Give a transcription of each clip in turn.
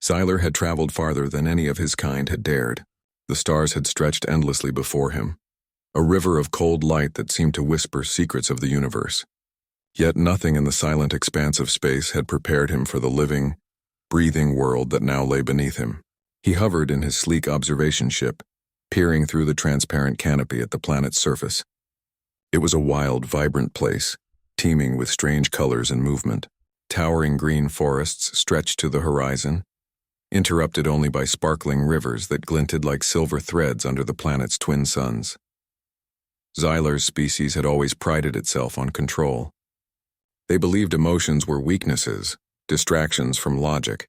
Xylar had traveled farther than any of his kind had dared. The stars had stretched endlessly before him, a river of cold light that seemed to whisper secrets of the universe. Yet nothing in the silent expanse of space had prepared him for the living, breathing world that now lay beneath him. He hovered in his sleek observation ship, peering through the transparent canopy at the planet's surface. It was a wild, vibrant place, teeming with strange colors and movement. Towering green forests stretched to the horizon, interrupted only by sparkling rivers that glinted like silver threads under the planet's twin suns. Xylar's species had always prided itself on control. They believed emotions were weaknesses, distractions from logic.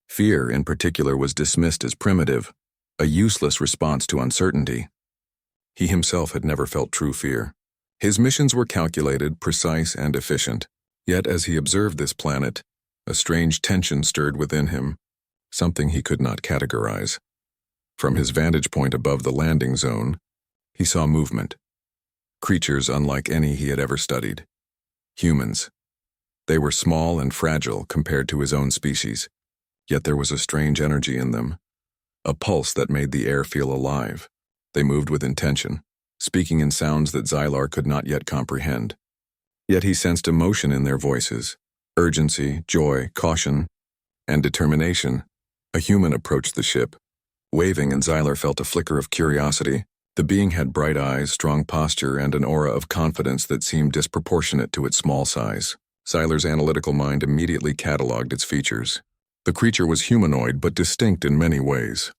Fear, in particular, was dismissed as primitive, a useless response to uncertainty. He himself had never felt true fear. His missions were calculated, precise, and efficient. Yet as he observed this planet, a strange tension stirred within him, something he could not categorize. From his vantage point above the landing zone, he saw movement. Creatures unlike any he had ever studied. Humans. They were small and fragile compared to his own species, yet there was a strange energy in them, a pulse that made the air feel alive. They moved with intention, speaking in sounds that Xylar could not yet comprehend. Yet he sensed emotion in their voices, urgency, joy, caution, and determination. A human approached the ship, waving, and Xylar felt a flicker of curiosity. The being had bright eyes, strong posture, and an aura of confidence that seemed disproportionate to its small size. Xylar's analytical mind immediately cataloged its features. The creature was humanoid but distinct in many ways.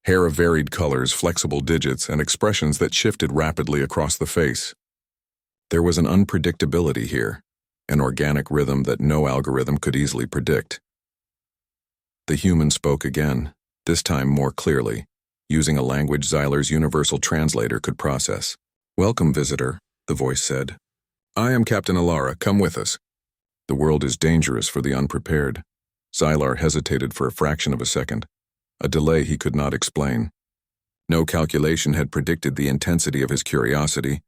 Hair of varied colors, flexible digits, and expressions that shifted rapidly across the face. There was an unpredictability here, an organic rhythm that no algorithm could easily predict. The human spoke again, this time more clearly, using a language Xylar's universal translator could process. "Welcome, visitor," the voice said. "I am Captain Alara. Come with us." The world is dangerous for the unprepared. Xylar hesitated for a fraction of a second, a delay he could not explain. No calculation had predicted the intensity of his curiosity,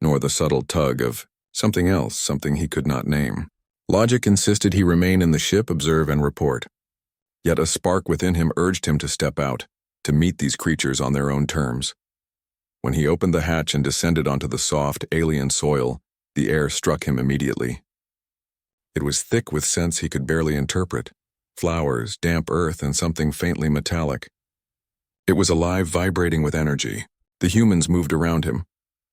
nor the subtle tug of something else, something he could not name. Logic insisted he remain in the ship, observe, and report. Yet a spark within him urged him to step out, to meet these creatures on their own terms. When he opened the hatch and descended onto the soft, alien soil, the air struck him immediately. It was thick with scents he could barely interpret, flowers, damp earth, and something faintly metallic. It was alive, vibrating with energy. The humans moved around him,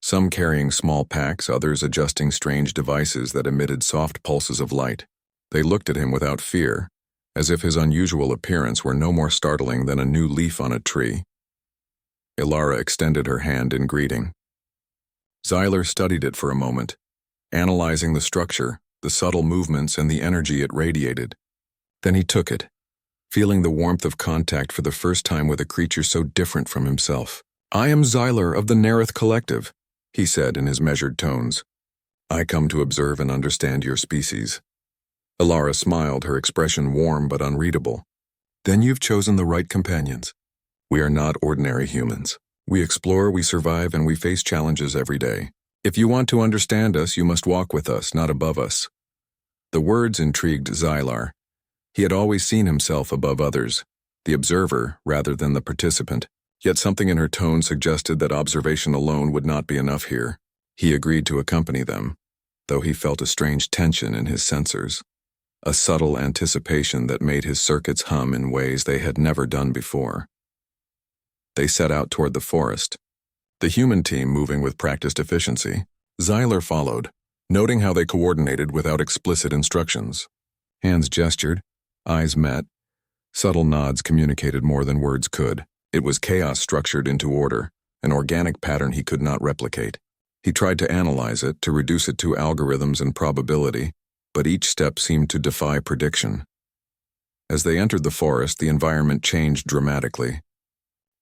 some carrying small packs, others adjusting strange devices that emitted soft pulses of light. They looked at him without fear, as if his unusual appearance were no more startling than a new leaf on a tree. Alara extended her hand in greeting. Xylar studied it for a moment, analyzing the structure, the subtle movements, and the energy it radiated. Then he took it, feeling the warmth of contact for the first time with a creature so different from himself. "I am Xylar of the Nareth Collective," he said in his measured tones. "I come to observe and understand your species." Alara smiled, her expression warm but unreadable. "Then you've chosen the right companions. We are not ordinary humans. We explore, we survive, and we face challenges every day. If you want to understand us, you must walk with us, not above us." The words intrigued Xylar. He had always seen himself above others, the observer rather than the participant. Yet something in her tone suggested that observation alone would not be enough here. He agreed to accompany them, though he felt a strange tension in his sensors, a subtle anticipation that made his circuits hum in ways they had never done before. They set out toward the forest, the human team moving with practiced efficiency. Xylar followed, noting how they coordinated without explicit instructions. Hands gestured, eyes met, subtle nods communicated more than words could. It was chaos structured into order, an organic pattern he could not replicate. He tried to analyze it, to reduce it to algorithms and probability, but each step seemed to defy prediction. As they entered the forest, the environment changed dramatically.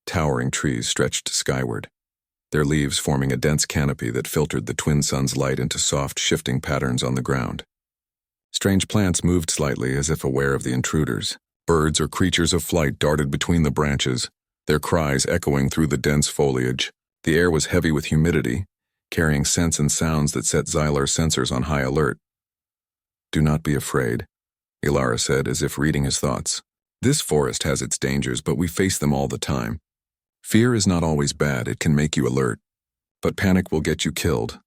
Towering trees stretched skyward, their leaves forming a dense canopy that filtered the twin sun's light into soft, shifting patterns on the ground. Strange plants moved slightly as if aware of the intruders. Birds or creatures of flight darted between the branches, their cries echoing through the dense foliage. The air was heavy with humidity, carrying scents and sounds that set Xylar's sensors on high alert. "Do not be afraid," Alara said, as if reading his thoughts. This forest has its dangers, but we face them all the time. Fear is not always bad, it can make you alert. But panic will get you killed.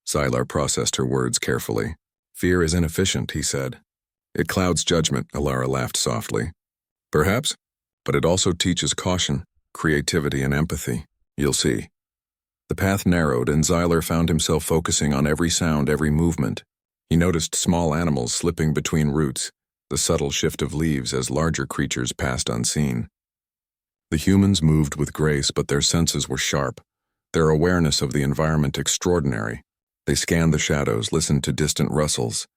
Xylar processed her words carefully. Fear is inefficient, he said. It clouds judgment, Alara laughed softly. Perhaps, but it also teaches caution, creativity, and empathy. You'll see. The path narrowed, and Xylar found himself focusing on every sound, every movement. He noticed small animals slipping between roots, the subtle shift of leaves as larger creatures passed unseen. The humans moved with grace, but their senses were sharp, their awareness of the environment extraordinary. They scanned the shadows, listened to distant rustles,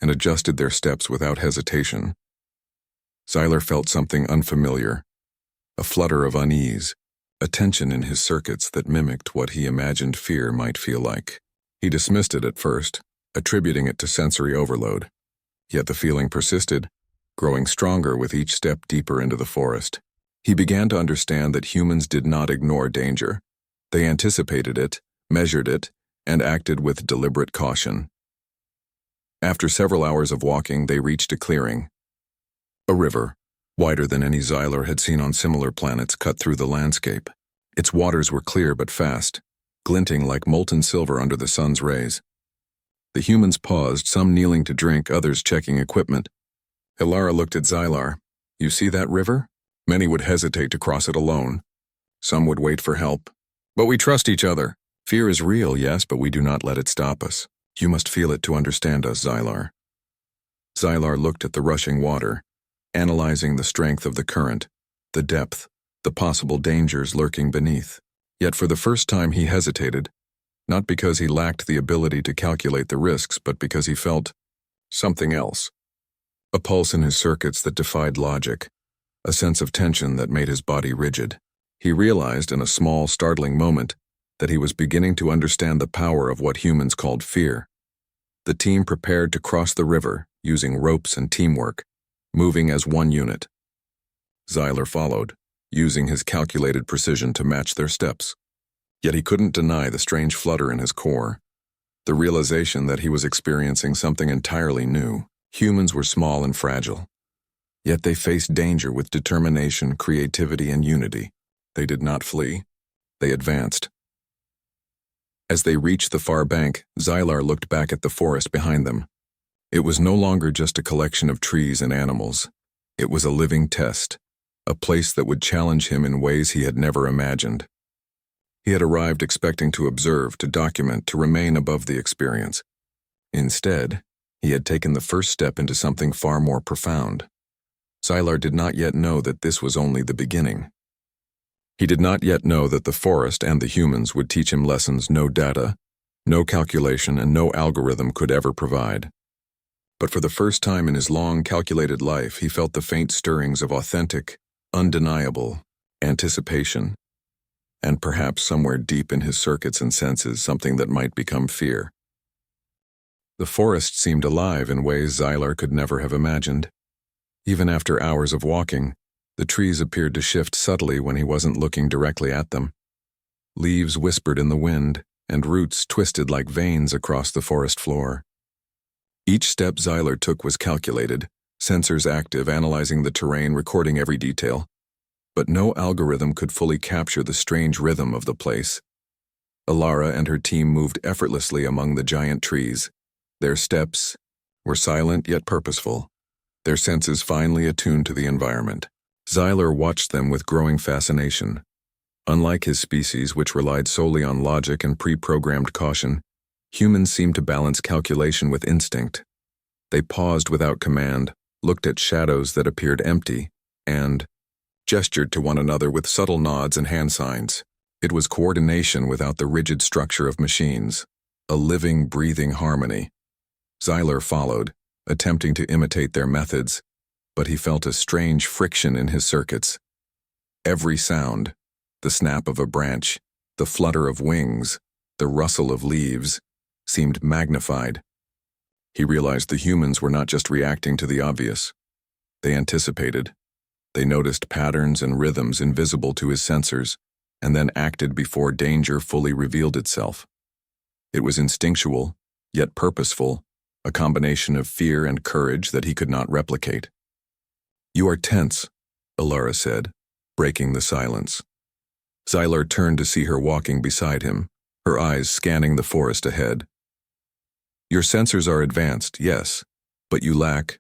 and adjusted their steps without hesitation. Xylar felt something unfamiliar, a flutter of unease, a tension in his circuits that mimicked what he imagined fear might feel like. He dismissed it at first, attributing it to sensory overload. Yet the feeling persisted, growing stronger with each step deeper into the forest. He began to understand that humans did not ignore danger. They anticipated it, measured it, and acted with deliberate caution. After several hours of walking, they reached a clearing. A river, wider than any Xylar had seen on similar planets, cut through the landscape. Its waters were clear but fast, glinting like molten silver under the sun's rays. The humans paused, some kneeling to drink, others checking equipment. Alara looked at Xylar. You see that river? Many would hesitate to cross it alone. Some would wait for help. But we trust each other. Fear is real, yes, but we do not let it stop us. You must feel it to understand us, Xylar. Xylar looked at the rushing water, analyzing the strength of the current, the depth, the possible dangers lurking beneath. Yet for the first time he hesitated, not because he lacked the ability to calculate the risks, but because he felt something else. A pulse in his circuits that defied logic, a sense of tension that made his body rigid. He realized in a small, startling moment that he was beginning to understand the power of what humans called fear. The team prepared to cross the river, using ropes and teamwork, moving as one unit. Xylar followed, using his calculated precision to match their steps. Yet he couldn't deny the strange flutter in his core, the realization that he was experiencing something entirely new. Humans were small and fragile. Yet they faced danger with determination, creativity, and unity. They did not flee. They advanced. As they reached the far bank, Xylar looked back at the forest behind them. It was no longer just a collection of trees and animals. It was a living test, a place that would challenge him in ways he had never imagined. He had arrived expecting to observe, to document, to remain above the experience. Instead, he had taken the first step into something far more profound. Xylar did not yet know that this was only the beginning. He did not yet know that the forest and the humans would teach him lessons no data, no calculation, and no algorithm could ever provide. But for the first time in his long, calculated life, he felt the faint stirrings of authentic, undeniable anticipation, and perhaps somewhere deep in his circuits and senses something that might become fear. The forest seemed alive in ways Xylar could never have imagined. Even after hours of walking, the trees appeared to shift subtly when he wasn't looking directly at them. Leaves whispered in the wind, and roots twisted like veins across the forest floor. Each step Xylar took was calculated, sensors active, analyzing the terrain, recording every detail. But no algorithm could fully capture the strange rhythm of the place. Alara and her team moved effortlessly among the giant trees. Their steps were silent yet purposeful, their senses finely attuned to the environment. Xylar watched them with growing fascination. Unlike his species, which relied solely on logic and pre-programmed caution, humans seemed to balance calculation with instinct. They paused without command, looked at shadows that appeared empty, and gestured to one another with subtle nods and hand signs. It was coordination without the rigid structure of machines, a living, breathing harmony. Xylar followed, attempting to imitate their methods, but he felt a strange friction in his circuits. Every sound, the snap of a branch, the flutter of wings, the rustle of leaves, seemed magnified. He realized the humans were not just reacting to the obvious. They anticipated. They noticed patterns and rhythms invisible to his sensors, and then acted before danger fully revealed itself. It was instinctual, yet purposeful, a combination of fear and courage that he could not replicate. "You are tense," Alara said, breaking the silence. Xylar turned to see her walking beside him, her eyes scanning the forest ahead. "Your sensors are advanced, yes, but you lack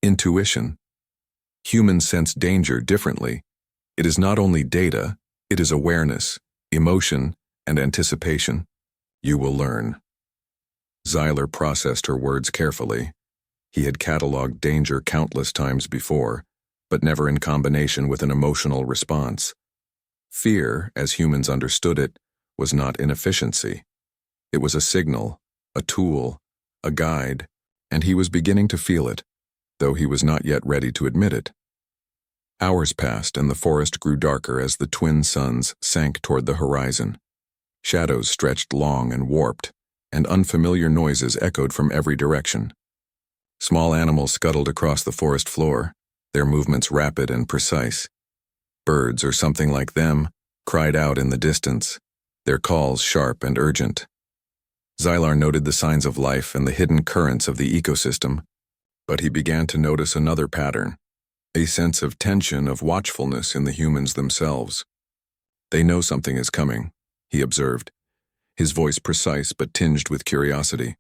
intuition. Humans sense danger differently. It is not only data, it is awareness, emotion, and anticipation. You will learn." Xylar processed her words carefully. He had cataloged danger countless times before, but never in combination with an emotional response. Fear, as humans understood it, was not inefficiency. It was a signal, a tool, a guide, and he was beginning to feel it, though he was not yet ready to admit it. Hours passed and the forest grew darker as the twin suns sank toward the horizon. Shadows stretched long and warped, and unfamiliar noises echoed from every direction. Small animals scuttled across the forest floor, their movements rapid and precise. Birds, or something like them, cried out in the distance, their calls sharp and urgent. Xylar noted the signs of life and the hidden currents of the ecosystem, but he began to notice another pattern, a sense of tension, of watchfulness in the humans themselves. "They know something is coming," he observed, his voice precise but tinged with curiosity.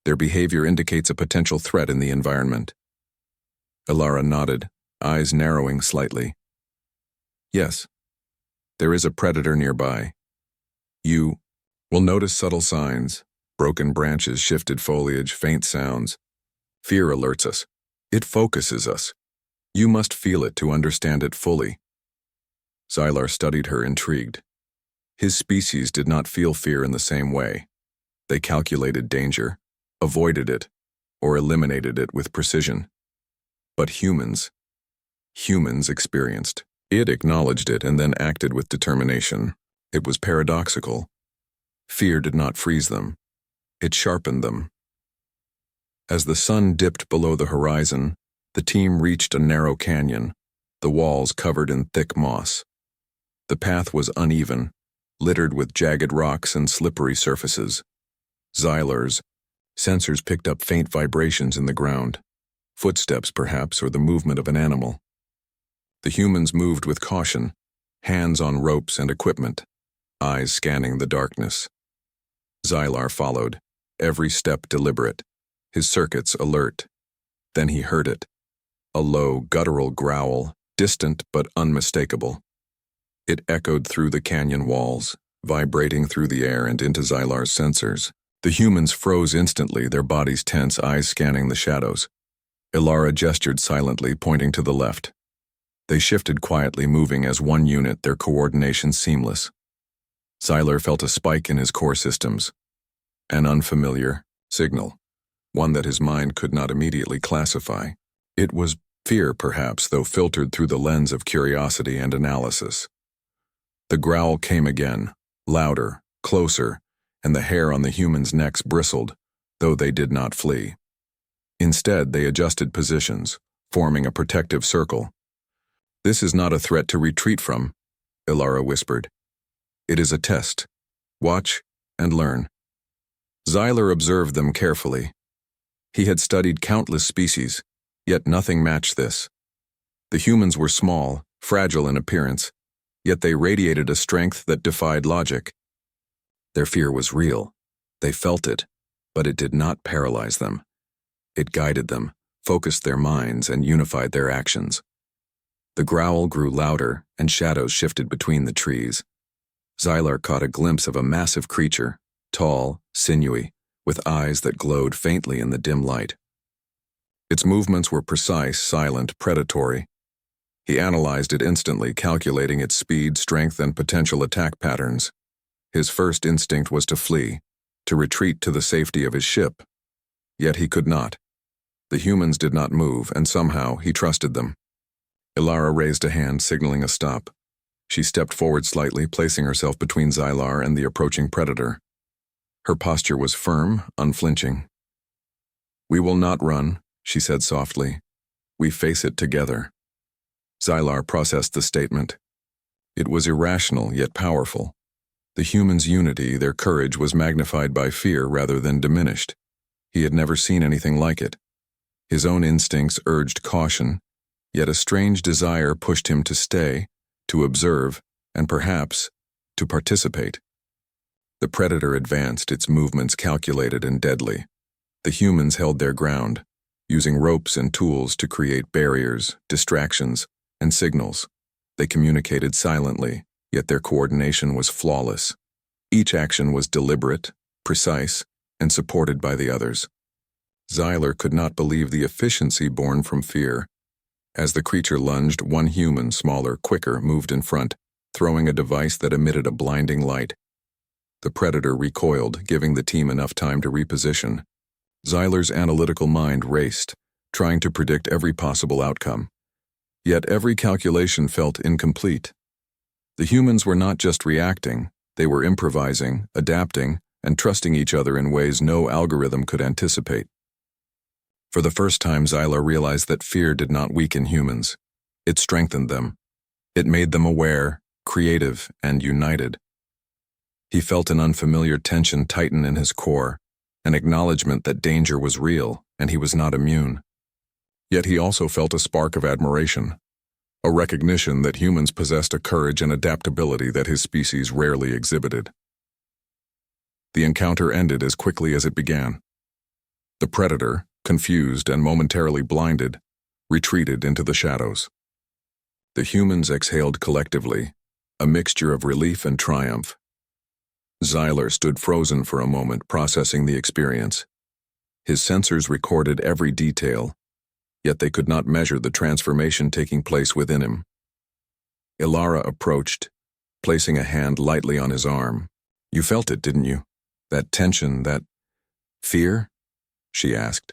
"Their behavior indicates a potential threat in the environment." Alara nodded, eyes narrowing slightly. "Yes, there is a predator nearby. You will notice subtle signs, broken branches, shifted foliage, faint sounds. Fear alerts us. It focuses us. You must feel it to understand it fully." Xylar studied her, intrigued. His species did not feel fear in the same way. They calculated danger, avoided it, or eliminated it with precision. But humans experienced. It acknowledged it and then acted with determination. It was paradoxical. Fear did not freeze them. It sharpened them. As the sun dipped below the horizon, the team reached a narrow canyon, the walls covered in thick moss. The path was uneven, littered with jagged rocks and slippery surfaces. Xylar's sensors picked up faint vibrations in the ground, footsteps perhaps, or the movement of an animal. The humans moved with caution, hands on ropes and equipment, eyes scanning the darkness. Xylar followed, every step deliberate, his circuits alert. Then he heard it, a low, guttural growl, distant but unmistakable. It echoed through the canyon walls, vibrating through the air and into Xylar's sensors. The humans froze instantly, their bodies tense, eyes scanning the shadows. Alara gestured silently, pointing to the left. They shifted quietly, moving as one unit, their coordination seamless. Xylar felt a spike in his core systems. An unfamiliar signal, one that his mind could not immediately classify. It was fear, perhaps, though filtered through the lens of curiosity and analysis. The growl came again, louder, closer, and the hair on the humans' necks bristled, though they did not flee. Instead, they adjusted positions, forming a protective circle. "This is not a threat to retreat from," Alara whispered. "It is a test. Watch and learn." Xylar observed them carefully. He had studied countless species, yet nothing matched this. The humans were small, fragile in appearance, yet they radiated a strength that defied logic. Their fear was real. They felt it, but it did not paralyze them. It guided them, focused their minds, and unified their actions. The growl grew louder, and shadows shifted between the trees. Xylar caught a glimpse of a massive creature, tall, sinewy, with eyes that glowed faintly in the dim light. Its movements were precise, silent, predatory. He analyzed it instantly, calculating its speed, strength, and potential attack patterns. His first instinct was to flee, to retreat to the safety of his ship. Yet he could not. The humans did not move, and somehow he trusted them. Alara raised a hand, signaling a stop. She stepped forward slightly, placing herself between Xylar and the approaching predator. Her posture was firm, unflinching. "We will not run," she said softly. "We face it together." Xylar processed the statement. It was irrational, yet powerful. The humans' unity, their courage, was magnified by fear rather than diminished. He had never seen anything like it. His own instincts urged caution, Yet a strange desire pushed him to stay, to observe, and perhaps to participate. The predator advanced, its movements calculated and deadly. The humans held their ground, using ropes and tools to create barriers, distractions, and signals. They communicated silently, yet their coordination was flawless. Each action was deliberate, precise, and supported by the others. Xyler could not believe the efficiency born from fear. As the creature lunged, one human, smaller, quicker, moved in front, throwing a device that emitted a blinding light. The predator recoiled, giving the team enough time to reposition. Xyler's analytical mind raced, trying to predict every possible outcome. Yet every calculation felt incomplete. The humans were not just reacting, they were improvising, adapting, and trusting each other in ways no algorithm could anticipate. For the first time, Xyler realized that fear did not weaken humans. It strengthened them. It made them aware, creative, and united. He felt an unfamiliar tension tighten in his core, an acknowledgement that danger was real and he was not immune. Yet he also felt a spark of admiration, a recognition that humans possessed a courage and adaptability that his species rarely exhibited. The encounter ended as quickly as it began. The predator, confused and momentarily blinded, retreated into the shadows. The humans exhaled collectively, a mixture of relief and triumph. Xyler stood frozen for a moment, processing the experience. His sensors recorded every detail, yet they could not measure the transformation taking place within him. Ilara approached, placing a hand lightly on his arm. "You felt it, didn't you? That tension, that fear?" she asked.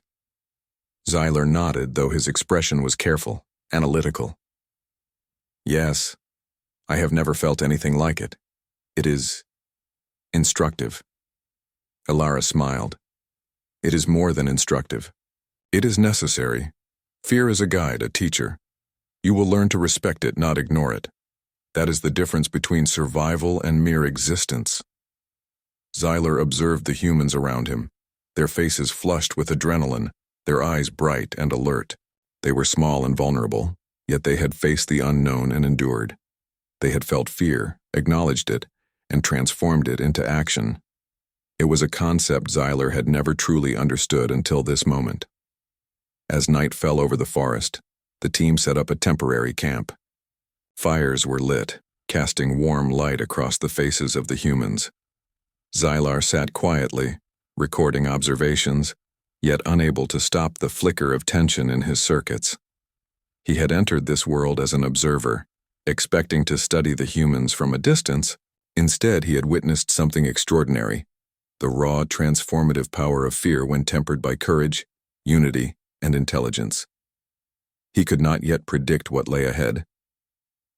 Xyler nodded, though his expression was careful, analytical. "Yes, I have never felt anything like it. It is instructive." Ilara smiled. "It is more than instructive. It is necessary. Fear is a guide, a teacher. You will learn to respect it, not ignore it. That is the difference between survival and mere existence." Xyler observed the humans around him, their faces flushed with adrenaline, their eyes bright and alert. They were small and vulnerable, yet they had faced the unknown and endured. They had felt fear, acknowledged it, and transformed it into action. It was a concept Xyler had never truly understood until this moment. As night fell over the forest, the team set up a temporary camp. Fires were lit, casting warm light across the faces of the humans. Xyler sat quietly, recording observations, yet unable to stop the flicker of tension in his circuits. He had entered this world as an observer, expecting to study the humans from a distance. Instead, he had witnessed something extraordinary, the raw, transformative power of fear when tempered by courage, unity, and intelligence. He could not yet predict what lay ahead.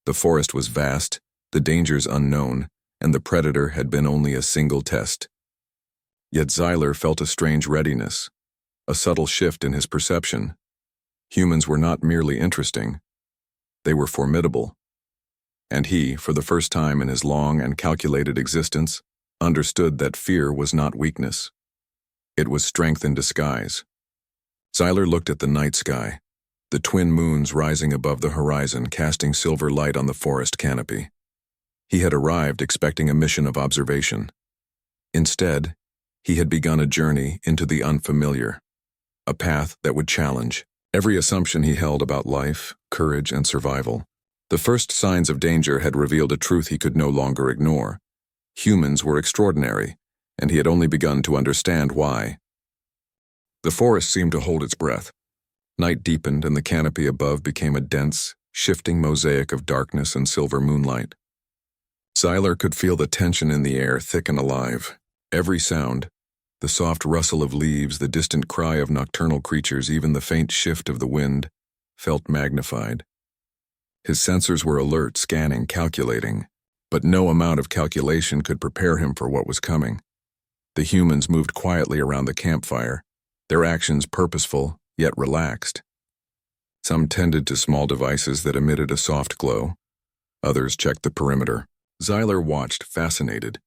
The forest was vast, the dangers unknown, and the predator had been only a single test. Yet Xyler felt a strange readiness, a subtle shift in his perception. Humans were not merely interesting, they were formidable. And he, for the first time in his long and calculated existence, understood that fear was not weakness. It was strength in disguise. Xyler looked at the night sky, the twin moons rising above the horizon, casting silver light on the forest canopy. He had arrived expecting a mission of observation. Instead, he had begun a journey into the unfamiliar, a path that would challenge every assumption he held about life, courage, and survival. The first signs of danger had revealed a truth he could no longer ignore. Humans were extraordinary, and he had only begun to understand why. The forest seemed to hold its breath. Night deepened, and the canopy above became a dense, shifting mosaic of darkness and silver moonlight. Xyler could feel the tension in the air thick and alive. Every sound, the soft rustle of leaves, the distant cry of nocturnal creatures, even the faint shift of the wind, felt magnified. His sensors were alert, scanning, calculating, but no amount of calculation could prepare him for what was coming. The humans moved quietly around the campfire, their actions purposeful, yet relaxed. Some tended to small devices that emitted a soft glow. Others checked the perimeter. Xyler watched, fascinated.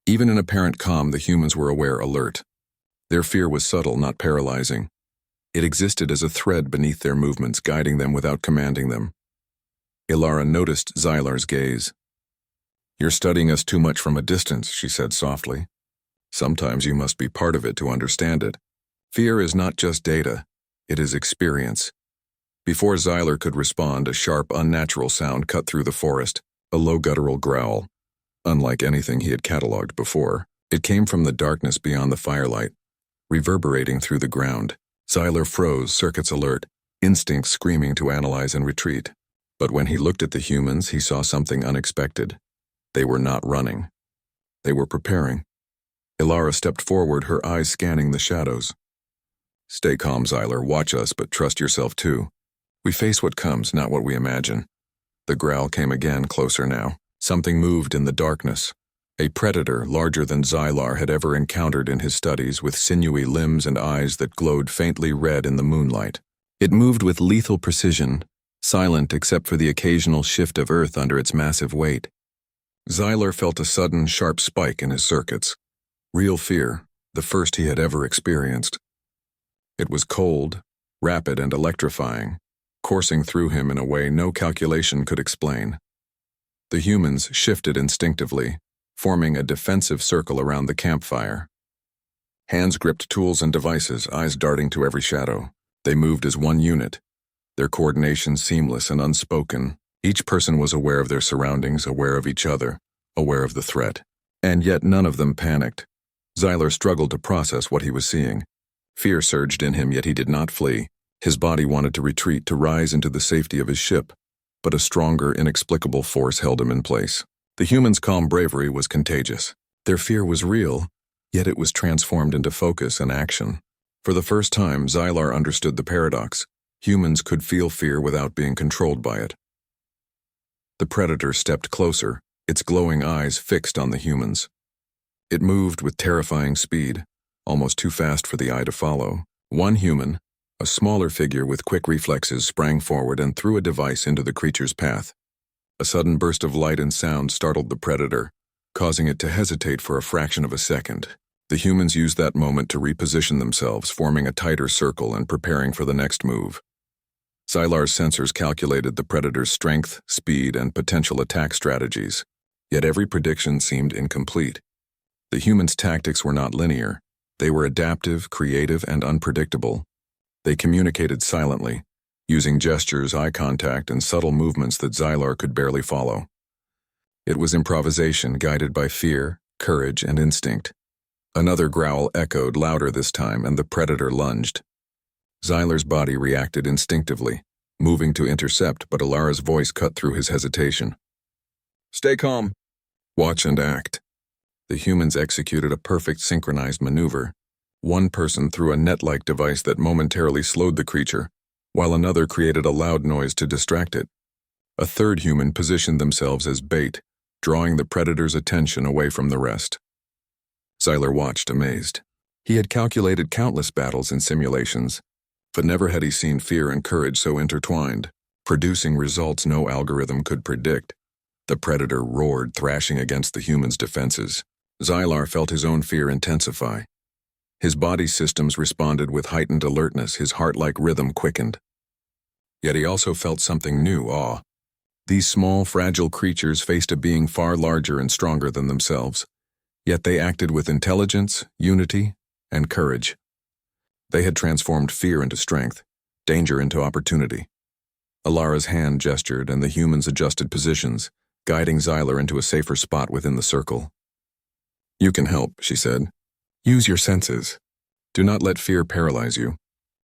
Even in apparent calm, the humans were aware, alert. Their fear was subtle, not paralyzing. It existed as a thread beneath their movements, guiding them without commanding them. Ilara noticed Xylar's gaze. "You're studying us too much from a distance," she said softly. "Sometimes you must be part of it to understand it. Fear is not just data, it is experience." Before Xylar could respond, a sharp, unnatural sound cut through the forest, a low guttural growl. Unlike anything he had catalogued before, it came from the darkness beyond the firelight, reverberating through the ground. Xylar froze, circuits alert, instincts screaming to analyze and retreat. But when he looked at the humans, he saw something unexpected. They were not running. They were preparing. Ilara stepped forward, her eyes scanning the shadows. "Stay calm, Xylar. Watch us, but trust yourself too. We face what comes, not what we imagine." The growl came again, closer now. Something moved in the darkness. A predator larger than Xylar had ever encountered in his studies, with sinewy limbs and eyes that glowed faintly red in the moonlight. It moved with lethal precision, silent except for the occasional shift of earth under its massive weight. Xylar felt a sudden, sharp spike in his circuits. Real fear, the first he had ever experienced. It was cold, rapid, and electrifying, coursing through him in a way no calculation could explain. The humans shifted instinctively, forming a defensive circle around the campfire. Hands gripped tools and devices, eyes darting to every shadow. They moved as one unit, their coordination seamless and unspoken. Each person was aware of their surroundings, aware of each other, aware of the threat. And yet none of them panicked. Xylar struggled to process what he was seeing. Fear surged in him, yet he did not flee. His body wanted to retreat, to rise into the safety of his ship, but a stronger, inexplicable force held him in place. The humans' calm bravery was contagious. Their fear was real, yet it was transformed into focus and action. For the first time, Xylar understood the paradox. Humans could feel fear without being controlled by it. The predator stepped closer, its glowing eyes fixed on the humans. It moved with terrifying speed, almost too fast for the eye to follow. One human, a smaller figure with quick reflexes, sprang forward and threw a device into the creature's path. A sudden burst of light and sound startled the predator, causing it to hesitate for a fraction of a second. The humans used that moment to reposition themselves, forming a tighter circle and preparing for the next move. Xylar's sensors calculated the predator's strength, speed, and potential attack strategies, yet every prediction seemed incomplete. The humans' tactics were not linear. They were adaptive, creative, and unpredictable. They communicated silently, using gestures, eye contact, and subtle movements that Xylar could barely follow. It was improvisation guided by fear, courage, and instinct. Another growl echoed, louder this time, and the predator lunged. Xylar's body reacted instinctively, moving to intercept, but Ilara's voice cut through his hesitation. "Stay calm. Watch and act." The humans executed a perfect synchronized maneuver. One person threw a net-like device that momentarily slowed the creature, while another created a loud noise to distract it. A third human positioned themselves as bait, drawing the predator's attention away from the rest. Xylar watched, amazed. He had calculated countless battles and simulations, but never had he seen fear and courage so intertwined, producing results no algorithm could predict. The predator roared, thrashing against the humans' defenses. Xylar felt his own fear intensify. His body's systems responded with heightened alertness, his heart-like rhythm quickened. Yet he also felt something new, awe. These small, fragile creatures faced a being far larger and stronger than themselves, yet they acted with intelligence, unity, and courage. They had transformed fear into strength, danger into opportunity. Ilara's hand gestured, and the humans adjusted positions, guiding Xylar into a safer spot within the circle. "You can help," she said. "Use your senses. Do not let fear paralyze you.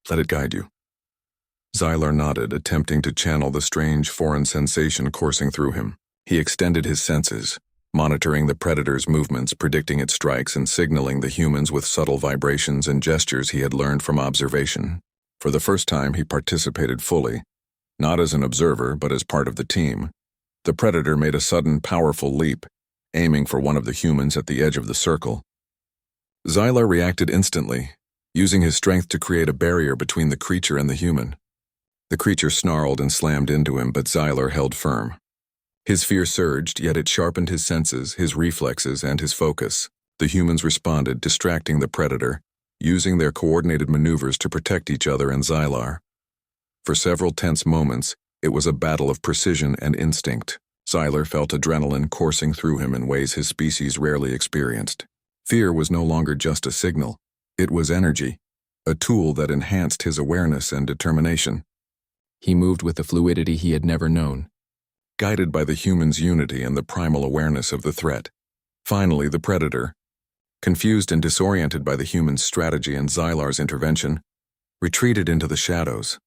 Let it guide you." Xylar nodded, attempting to channel the strange foreign sensation coursing through him. He extended his senses, monitoring the predator's movements, predicting its strikes, and signaling the humans with subtle vibrations and gestures he had learned from observation. For the first time, he participated fully, not as an observer, but as part of the team. The predator made a sudden, powerful leap, aiming for one of the humans at the edge of the circle. Xylar reacted instantly, using his strength to create a barrier between the creature and the human. The creature snarled and slammed into him, but Xylar held firm. His fear surged, yet it sharpened his senses, his reflexes, and his focus. The humans responded, distracting the predator, using their coordinated maneuvers to protect each other and Xylar. For several tense moments, it was a battle of precision and instinct. Xylar felt adrenaline coursing through him in ways his species rarely experienced. Fear was no longer just a signal. It was energy, a tool that enhanced his awareness and determination. He moved with a fluidity he had never known, guided by the human's unity and the primal awareness of the threat. Finally, the predator, confused and disoriented by the human's strategy and Xylar's intervention, retreated into the shadows.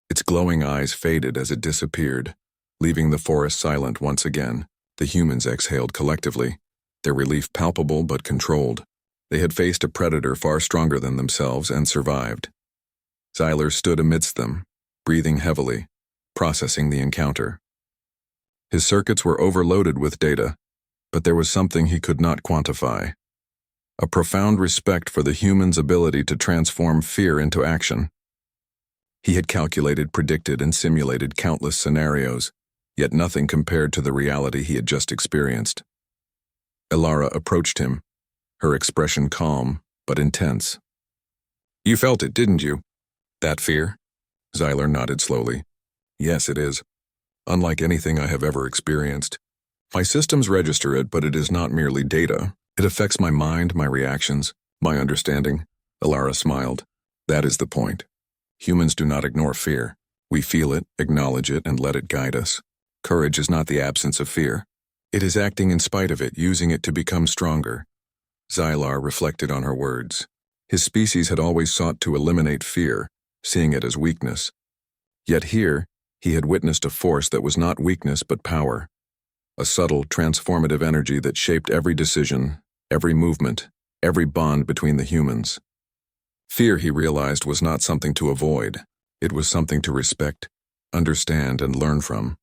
Its glowing eyes faded as it disappeared, leaving the forest silent once again. The humans exhaled collectively, their relief palpable but controlled. They had faced a predator far stronger than themselves and survived. Xylar stood amidst them, breathing heavily, processing the encounter. His circuits were overloaded with data, but there was something he could not quantify. A profound respect for the human's ability to transform fear into action. He had calculated, predicted, and simulated countless scenarios, yet nothing compared to the reality he had just experienced. Elara approached him, her expression calm but intense. "You felt it, didn't you? That fear?" Xylar nodded slowly. "Yes, it is. Unlike anything I have ever experienced. My systems register it, but it is not merely data. It affects my mind, my reactions, my understanding." Elara smiled. "That is the point. Humans do not ignore fear. We feel it, acknowledge it, and let it guide us. Courage is not the absence of fear. It is acting in spite of it, using it to become stronger." Xylar reflected on her words. His species had always sought to eliminate fear, seeing it as weakness. Yet here, he had witnessed a force that was not weakness but power. A subtle, transformative energy that shaped every decision, every movement, every bond between the humans. Fear, he realized, was not something to avoid. It was something to respect, understand, and learn from.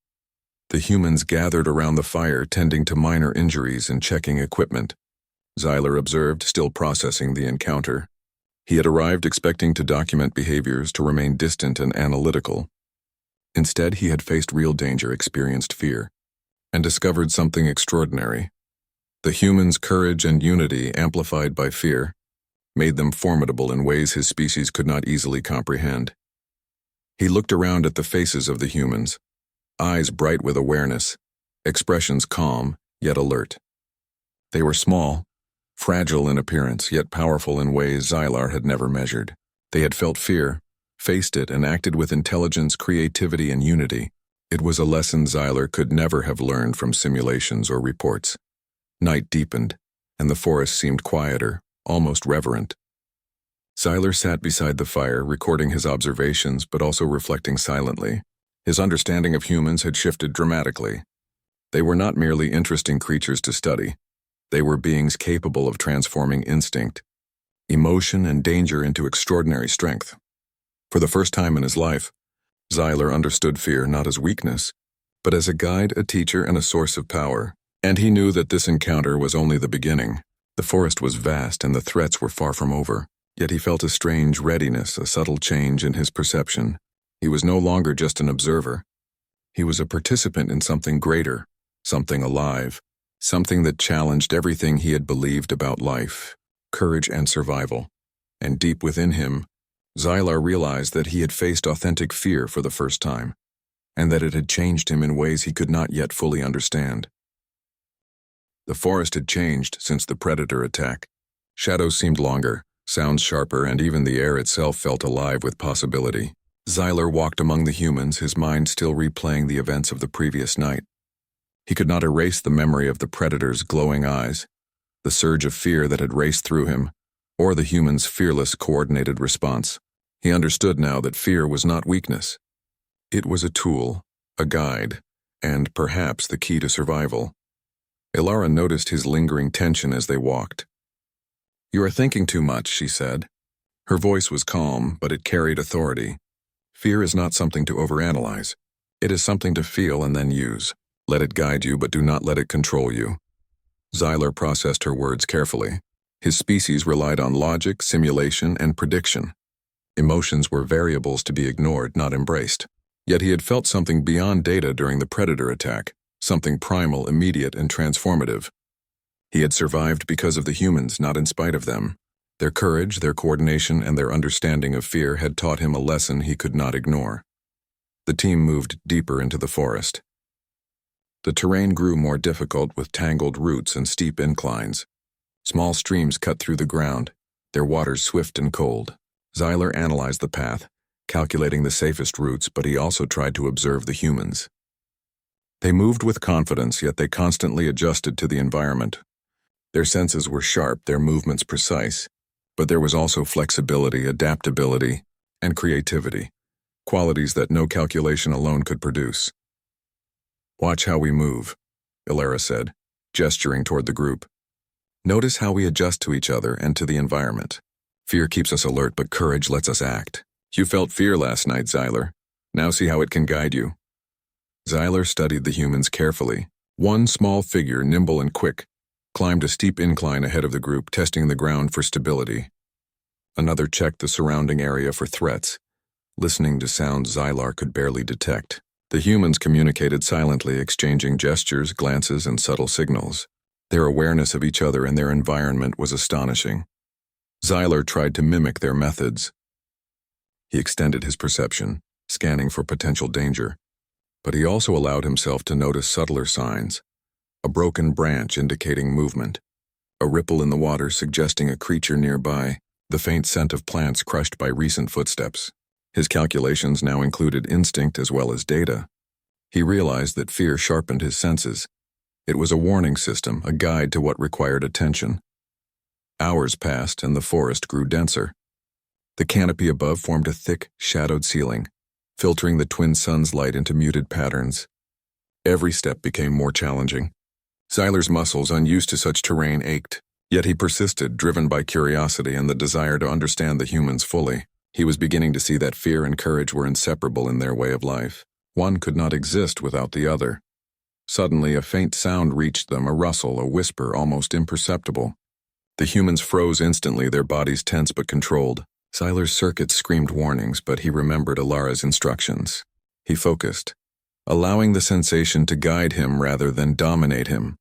The humans gathered around the fire, tending to minor injuries and checking equipment. Xylar observed, still processing the encounter. He had arrived expecting to document behaviors, to remain distant and analytical. Instead, he had faced real danger, experienced fear, and discovered something extraordinary. The humans' courage and unity, amplified by fear, made them formidable in ways his species could not easily comprehend. He looked around at the faces of the humans, eyes bright with awareness, expressions calm, yet alert. They were small, fragile in appearance, yet powerful in ways Xylar had never measured. They had felt fear, faced it, and acted with intelligence, creativity, and unity. It was a lesson Xylar could never have learned from simulations or reports. Night deepened, and the forest seemed quieter, almost reverent. Xylar sat beside the fire, recording his observations but also reflecting silently. His understanding of humans had shifted dramatically. They were not merely interesting creatures to study. They were beings capable of transforming instinct, emotion, and danger into extraordinary strength. For the first time in his life, Xylar understood fear not as weakness, but as a guide, a teacher, and a source of power. And he knew that this encounter was only the beginning. The forest was vast and the threats were far from over. Yet he felt a strange readiness, a subtle change in his perception. He was no longer just an observer. He was a participant in something greater, something alive, something that challenged everything he had believed about life, courage, and survival. And deep within him, Xylar realized that he had faced authentic fear for the first time, and that it had changed him in ways he could not yet fully understand. The forest had changed since the predator attack. Shadows seemed longer, sounds sharper, and even the air itself felt alive with possibility. Xylar walked among the humans, his mind still replaying the events of the previous night. He could not erase the memory of the predator's glowing eyes, the surge of fear that had raced through him, or the human's fearless, coordinated response. He understood now that fear was not weakness. It was a tool, a guide, and perhaps the key to survival. Elara noticed his lingering tension as they walked. "You are thinking too much," she said. Her voice was calm, but it carried authority. Fear is not something to overanalyze. It is something to feel and then use. Let it guide you, but do not let it control you. Xylar processed her words carefully. His species relied on logic, simulation, and prediction. Emotions were variables to be ignored, not embraced. Yet he had felt something beyond data during the predator attack, something primal, immediate, and transformative. He had survived because of the humans, not in spite of them. Their courage, their coordination, and their understanding of fear had taught him a lesson he could not ignore. The team moved deeper into the forest. The terrain grew more difficult with tangled roots and steep inclines. Small streams cut through the ground, their waters swift and cold. Xyler analyzed the path, calculating the safest routes, but he also tried to observe the humans. They moved with confidence, yet they constantly adjusted to the environment. Their senses were sharp, their movements precise, but there was also flexibility, adaptability, and creativity, qualities that no calculation alone could produce. "Watch how we move," Ilara said, gesturing toward the group. "Notice how we adjust to each other and to the environment. Fear keeps us alert, but courage lets us act. You felt fear last night, Xyler. Now see how it can guide you." Xyler studied the humans carefully. One small figure, nimble and quick, climbed a steep incline ahead of the group, testing the ground for stability. Another checked the surrounding area for threats, listening to sounds Xyler could barely detect. The humans communicated silently, exchanging gestures, glances, and subtle signals. Their awareness of each other and their environment was astonishing. Xyler tried to mimic their methods. He extended his perception, scanning for potential danger, but he also allowed himself to notice subtler signs. A broken branch indicating movement, a ripple in the water suggesting a creature nearby, the faint scent of plants crushed by recent footsteps. His calculations now included instinct as well as data. He realized that fear sharpened his senses. It was a warning system, a guide to what required attention. Hours passed and the forest grew denser. The canopy above formed a thick, shadowed ceiling, filtering the twin suns' light into muted patterns. Every step became more challenging. Xyler's muscles, unused to such terrain, ached, yet he persisted, driven by curiosity and the desire to understand the humans fully. He was beginning to see that fear and courage were inseparable in their way of life. One could not exist without the other. Suddenly, a faint sound reached them, a rustle, a whisper, almost imperceptible. The humans froze instantly, their bodies tense but controlled. Xyler's circuits screamed warnings, but he remembered Ilara's instructions. He focused, allowing the sensation to guide him rather than dominate him.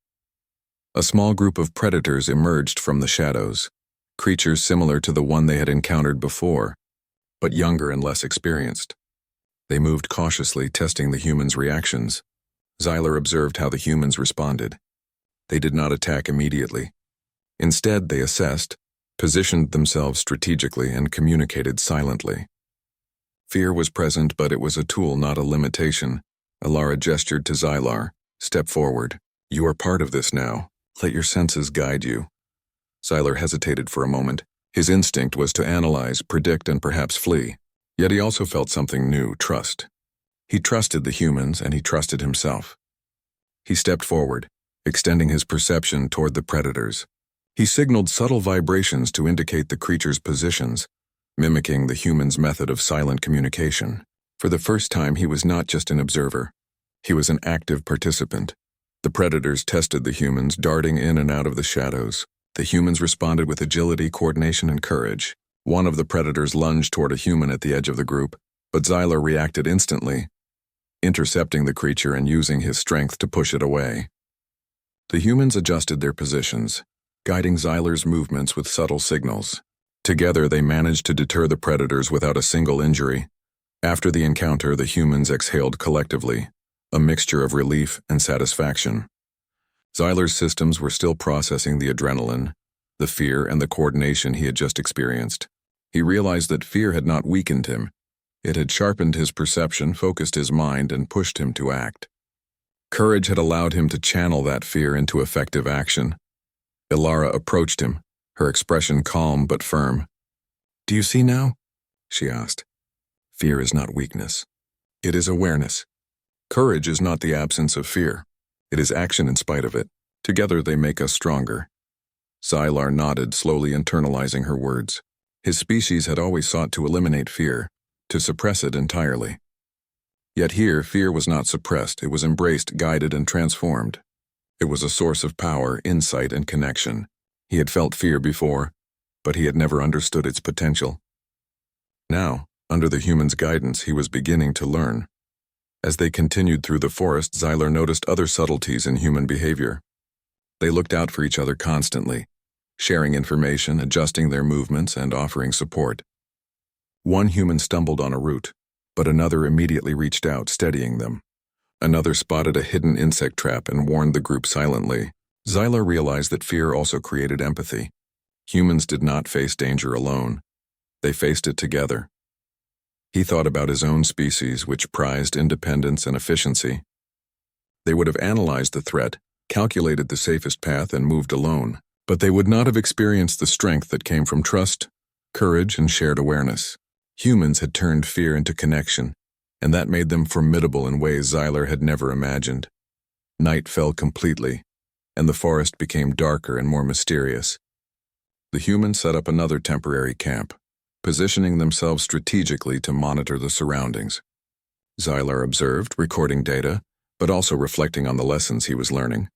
A small group of predators emerged from the shadows, creatures similar to the one they had encountered before, but younger and less experienced. They moved cautiously, testing the humans' reactions. Xyler observed how the humans responded. They did not attack immediately. Instead, they assessed, positioned themselves strategically, and communicated silently. Fear was present, but it was a tool, not a limitation. Ilara gestured to Xyler. "Step forward. You are part of this now. Let your senses guide you." Xyler hesitated for a moment. His instinct was to analyze, predict, and perhaps flee. Yet he also felt something new, trust. He trusted the humans, and he trusted himself. He stepped forward, extending his perception toward the predators. He signaled subtle vibrations to indicate the creatures' positions, mimicking the humans' method of silent communication. For the first time, he was not just an observer. He was an active participant. The predators tested the humans, darting in and out of the shadows. The humans responded with agility, coordination, and courage. One of the predators lunged toward a human at the edge of the group, but Xyler reacted instantly, intercepting the creature and using his strength to push it away. The humans adjusted their positions, guiding Xyler's movements with subtle signals. Together, they managed to deter the predators without a single injury. After the encounter, the humans exhaled collectively, a mixture of relief and satisfaction. Xyler's systems were still processing the adrenaline, the fear, and the coordination he had just experienced. He realized that fear had not weakened him. It had sharpened his perception, focused his mind, and pushed him to act. Courage had allowed him to channel that fear into effective action. Ilara approached him, her expression calm but firm. "Do you see now?" she asked. "Fear is not weakness. It is awareness. Courage is not the absence of fear. It is action in spite of it. Together they make us stronger." Xyler nodded, slowly internalizing her words. His species had always sought to eliminate fear, to suppress it entirely. Yet here, fear was not suppressed, it was embraced, guided, and transformed. It was a source of power, insight, and connection. He had felt fear before, but he had never understood its potential. Now, under the human's guidance, he was beginning to learn. As they continued through the forest, Xyler noticed other subtleties in human behavior. They looked out for each other constantly, sharing information, adjusting their movements, and offering support. One human stumbled on a route, but another immediately reached out, steadying them. Another spotted a hidden insect trap and warned the group silently. Xylar realized that fear also created empathy. Humans did not face danger alone. They faced it together. He thought about his own species, which prized independence and efficiency. They would have analyzed the threat, calculated the safest path, and moved alone, but they would not have experienced the strength that came from trust, courage, and shared awareness. Humans had turned fear into connection, and that made them formidable in ways Xylar had never imagined. Night fell completely, and the forest became darker and more mysterious. The humans set up another temporary camp, positioning themselves strategically to monitor the surroundings. Xylar observed, recording data, but also reflecting on the lessons he was learning.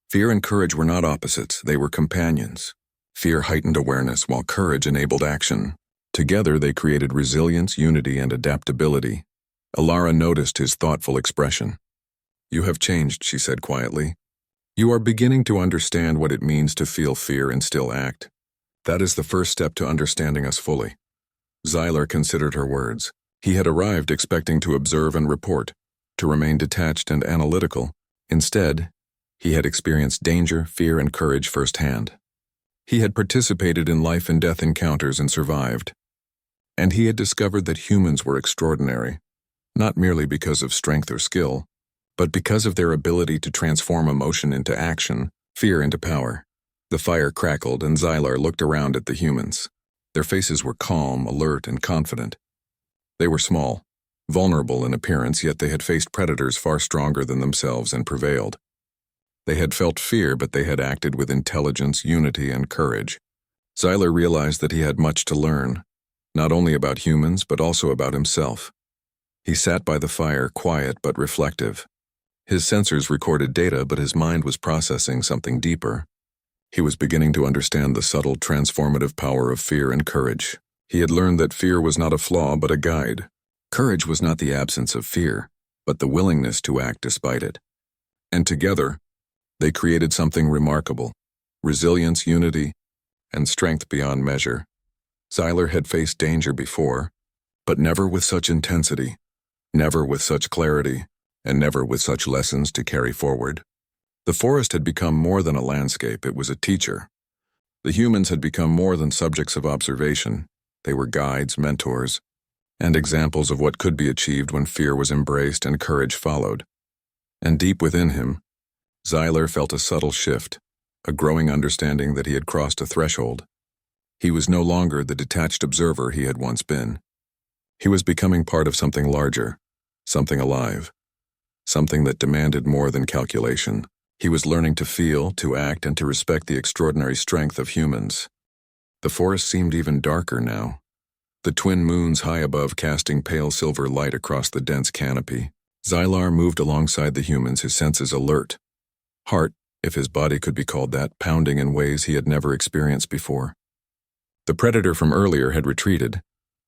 Fear and courage were not opposites, they were companions. Fear heightened awareness, while courage enabled action. Together they created resilience, unity, and adaptability. Alara noticed his thoughtful expression. "You have changed," she said quietly. "You are beginning to understand what it means to feel fear and still act. That is the first step to understanding us fully." Xylar considered her words. He had arrived expecting to observe and report, to remain detached and analytical. Instead, he had experienced danger, fear, and courage firsthand. He had participated in life and death encounters and survived. And he had discovered that humans were extraordinary, not merely because of strength or skill, but because of their ability to transform emotion into action, fear into power. The fire crackled, and Xylar looked around at the humans. Their faces were calm, alert, and confident. They were small, vulnerable in appearance, yet they had faced predators far stronger than themselves and prevailed. They had felt fear, but they had acted with intelligence, unity, and courage. Xylar realized that he had much to learn, not only about humans, but also about himself. He sat by the fire, quiet but reflective. His sensors recorded data, but his mind was processing something deeper. He was beginning to understand the subtle, transformative power of fear and courage. He had learned that fear was not a flaw, but a guide. Courage was not the absence of fear, but the willingness to act despite it. And together, they created something remarkable: resilience, unity, and strength beyond measure. Xylar had faced danger before, but never with such intensity, never with such clarity, and never with such lessons to carry forward. The forest had become more than a landscape, it was a teacher. The humans had become more than subjects of observation. They were guides, mentors, and examples of what could be achieved when fear was embraced and courage followed. And deep within him, Xylar felt a subtle shift, a growing understanding that he had crossed a threshold. He was no longer the detached observer he had once been. He was becoming part of something larger, something alive, something that demanded more than calculation. He was learning to feel, to act, and to respect the extraordinary strength of humans. The forest seemed even darker now, the twin moons high above casting pale silver light across the dense canopy. Xylar moved alongside the humans, his senses alert. Heart, if his body could be called that, pounding in ways he had never experienced before. The predator from earlier had retreated,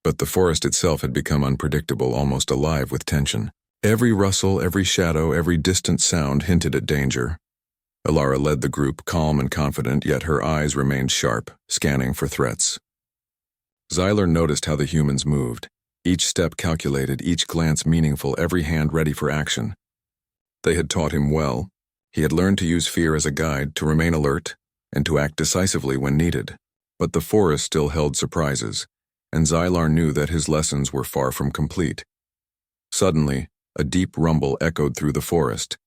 but the forest itself had become unpredictable, almost alive with tension. Every rustle, every shadow, every distant sound hinted at danger. Alara led the group, calm and confident, yet her eyes remained sharp, scanning for threats. Xylar noticed how the humans moved, each step calculated, each glance meaningful, every hand ready for action. They had taught him well. He had learned to use fear as a guide, to remain alert, and to act decisively when needed. But the forest still held surprises, and Xylar knew that his lessons were far from complete. Suddenly, a deep rumble echoed through the forest.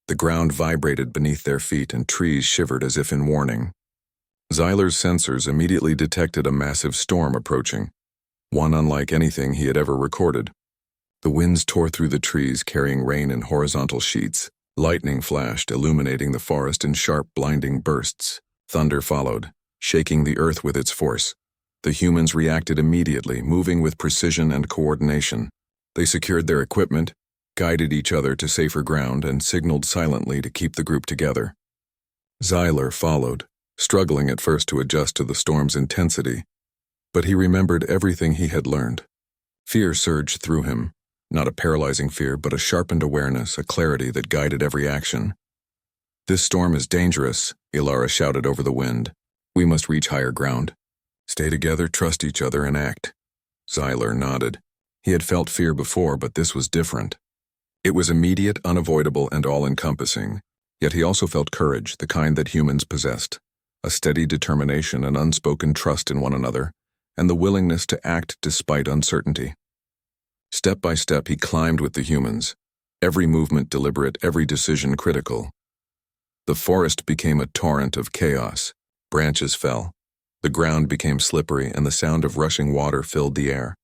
The ground vibrated beneath their feet, and trees shivered as if in warning. Xylar's sensors immediately detected a massive storm approaching, one unlike anything he had ever recorded. The winds tore through the trees, carrying rain in horizontal sheets. Lightning flashed, illuminating the forest in sharp, blinding bursts. Thunder followed, shaking the earth with its force. The humans reacted immediately, moving with precision and coordination. They secured their equipment, guided each other to safer ground, and signaled silently to keep the group together. Xylar followed, struggling at first to adjust to the storm's intensity, but he remembered everything he had learned. Fear surged through him, not a paralyzing fear, but a sharpened awareness, a clarity that guided every action. "This storm is dangerous," Alara shouted over the wind. We must reach higher ground. Stay together, trust each other, and act. Xylar nodded. He had felt fear before, but this was different. It was immediate, unavoidable, and all-encompassing. Yet he also felt courage, the kind that humans possessed. A steady determination, an unspoken trust in one another, and the willingness to act despite uncertainty. Step by step, he climbed with the humans, every movement deliberate, every decision critical. The forest became a torrent of chaos. Branches fell. The ground became slippery, and the sound of rushing water filled the air.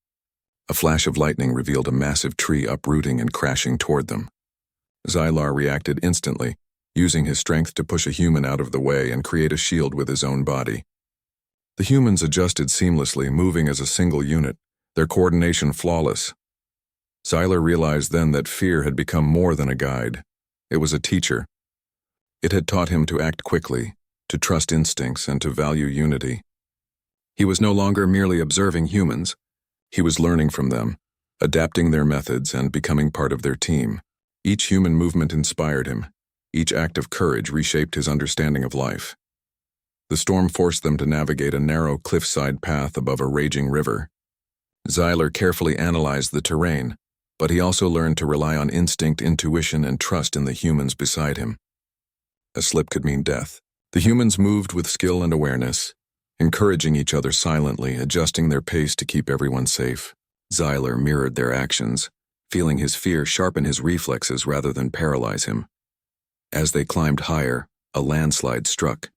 A flash of lightning revealed a massive tree uprooting and crashing toward them. Xylar reacted instantly, using his strength to push a human out of the way and create a shield with his own body. The humans adjusted seamlessly, moving as a single unit, their coordination flawless. Xylar realized then that fear had become more than a guide. It was a teacher. It had taught him to act quickly, to trust instincts, and to value unity. He was no longer merely observing humans. He was learning from them, adapting their methods, and becoming part of their team. Each human movement inspired him. Each act of courage reshaped his understanding of life. The storm forced them to navigate a narrow cliffside path above a raging river. Xylar carefully analyzed the terrain, but he also learned to rely on instinct, intuition, and trust in the humans beside him. A slip could mean death. The humans moved with skill and awareness, encouraging each other silently, adjusting their pace to keep everyone safe. Xylar mirrored their actions, feeling his fear sharpen his reflexes rather than paralyze him. As they climbed higher, a landslide struck.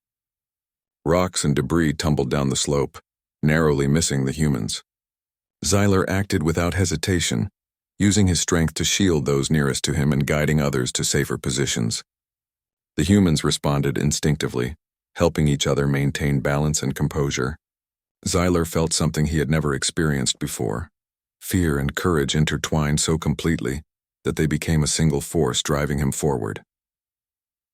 Rocks and debris tumbled down the slope, narrowly missing the humans. Xylar acted without hesitation, using his strength to shield those nearest to him and guiding others to safer positions. The humans responded instinctively, helping each other maintain balance and composure. Xylar felt something he had never experienced before. Fear and courage intertwined so completely that they became a single force driving him forward.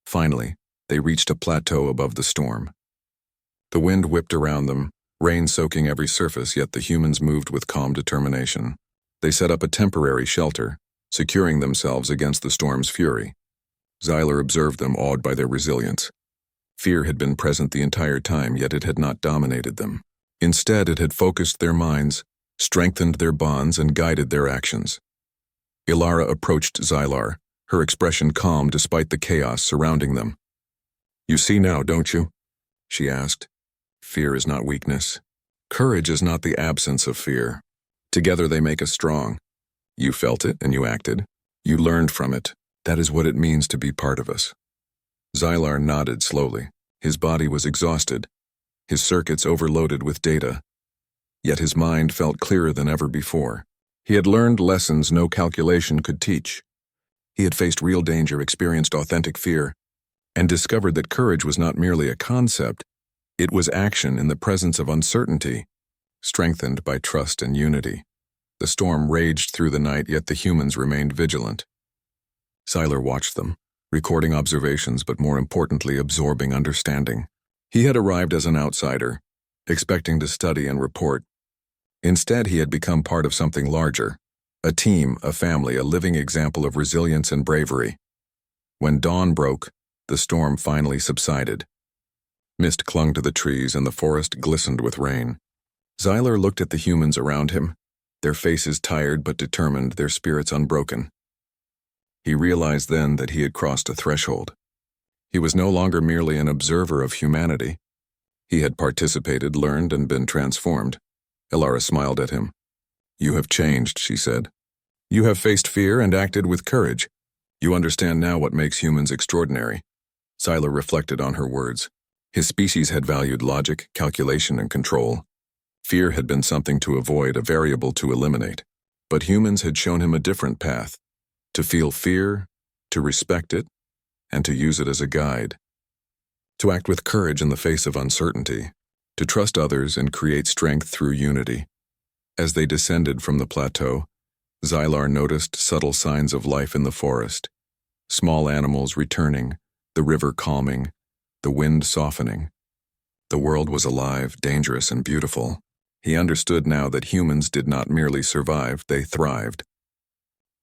Finally, they reached a plateau above the storm. The wind whipped around them, rain soaking every surface, yet the humans moved with calm determination. They set up a temporary shelter, securing themselves against the storm's fury. Xylar observed them, awed by their resilience. Fear had been present the entire time, yet it had not dominated them. Instead, it had focused their minds, strengthened their bonds, and guided their actions. Ilara approached Xylar, her expression calm despite the chaos surrounding them. "You see now, don't you?" she asked. "Fear is not weakness. Courage is not the absence of fear. Together they make us strong. You felt it and you acted. You learned from it. That is what it means to be part of us." Xylar nodded slowly. His body was exhausted, his circuits overloaded with data. Yet his mind felt clearer than ever before. He had learned lessons no calculation could teach. He had faced real danger, experienced authentic fear, and discovered that courage was not merely a concept, it was action in the presence of uncertainty, strengthened by trust and unity. The storm raged through the night, yet the humans remained vigilant. Xylar watched them, recording observations but more importantly absorbing understanding. He had arrived as an outsider, expecting to study and report. Instead, he had become part of something larger, a team, a family, a living example of resilience and bravery. When dawn broke, the storm finally subsided. Mist clung to the trees and the forest glistened with rain. Xylar looked at the humans around him, their faces tired but determined, their spirits unbroken. He realized then that he had crossed a threshold. He was no longer merely an observer of humanity. He had participated, learned, and been transformed. Ilara smiled at him. "You have changed," she said. "You have faced fear and acted with courage. You understand now what makes humans extraordinary." Xylar reflected on her words. His species had valued logic, calculation, and control. Fear had been something to avoid, a variable to eliminate. But humans had shown him a different path. To feel fear, to respect it, and to use it as a guide. To act with courage in the face of uncertainty. To trust others and create strength through unity. As they descended from the plateau, Xylar noticed subtle signs of life in the forest. Small animals returning, the river calming, the wind softening. The world was alive, dangerous, and beautiful. He understood now that humans did not merely survive, they thrived.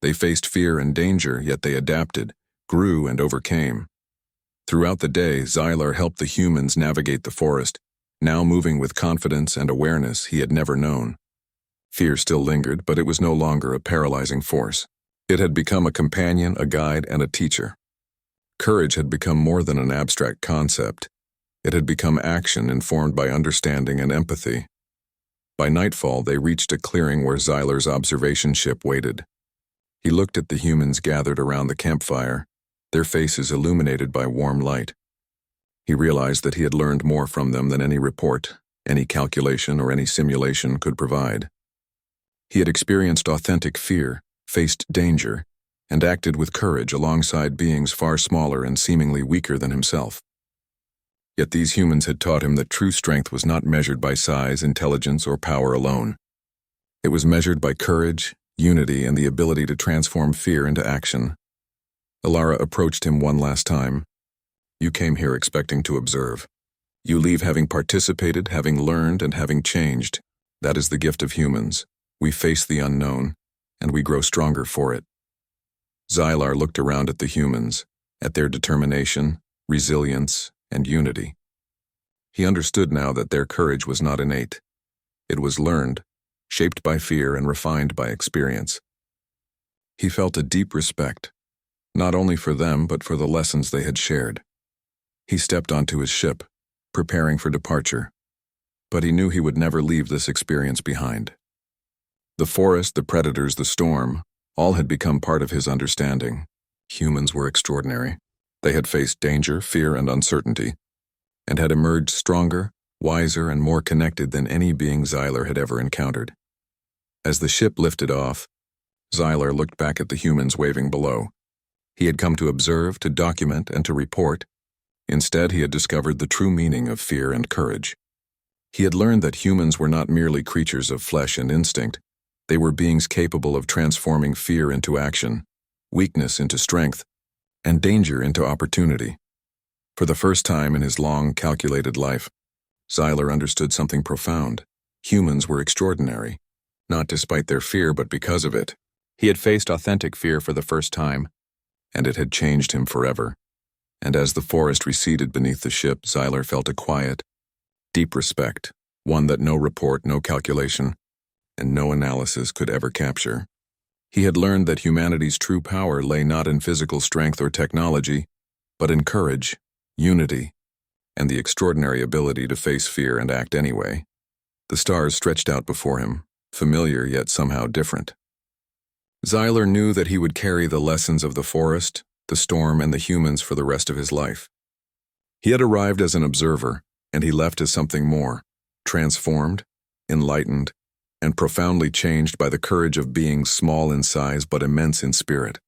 They faced fear and danger, yet they adapted, grew, and overcame. Throughout the day, Xylar helped the humans navigate the forest, now moving with confidence and awareness he had never known. Fear still lingered, but it was no longer a paralyzing force. It had become a companion, a guide, and a teacher. Courage had become more than an abstract concept. It had become action informed by understanding and empathy. By nightfall, they reached a clearing where Xyler's observation ship waited. He looked at the humans gathered around the campfire, their faces illuminated by warm light. He realized that he had learned more from them than any report, any calculation, or any simulation could provide. He had experienced authentic fear, faced danger, and acted with courage alongside beings far smaller and seemingly weaker than himself. Yet these humans had taught him that true strength was not measured by size, intelligence, or power alone. It was measured by courage, unity, and the ability to transform fear into action. Alara approached him one last time. "You came here expecting to observe. You leave having participated, having learned, and having changed. That is the gift of humans. We face the unknown, and we grow stronger for it." Xylar looked around at the humans, at their determination, resilience, and unity. He understood now that their courage was not innate. It was learned, shaped by fear and refined by experience. He felt a deep respect, not only for them but for the lessons they had shared. He stepped onto his ship, preparing for departure, but he knew he would never leave this experience behind. The forest, the predators, the storm, all had become part of his understanding. Humans were extraordinary. They had faced danger, fear, and uncertainty, and had emerged stronger, wiser, and more connected than any being Xylar had ever encountered. As the ship lifted off, Xylar looked back at the humans waving below. He had come to observe, to document, and to report. Instead, he had discovered the true meaning of fear and courage. He had learned that humans were not merely creatures of flesh and instinct. They were beings capable of transforming fear into action, weakness into strength, and danger into opportunity. For the first time in his long, calculated life, Xylar understood something profound. Humans were extraordinary, not despite their fear but because of it. He had faced authentic fear for the first time, and it had changed him forever. And as the forest receded beneath the ship, Xylar felt a quiet, deep respect, one that no report, no calculation, and no analysis could ever capture. He had learned that humanity's true power lay not in physical strength or technology, but in courage, unity, and the extraordinary ability to face fear and act anyway. The stars stretched out before him, familiar yet somehow different. Xylar knew that he would carry the lessons of the forest, the storm, and the humans for the rest of his life. He had arrived as an observer, and he left as something more, transformed, enlightened, and profoundly changed by the courage of beings small in size but immense in spirit.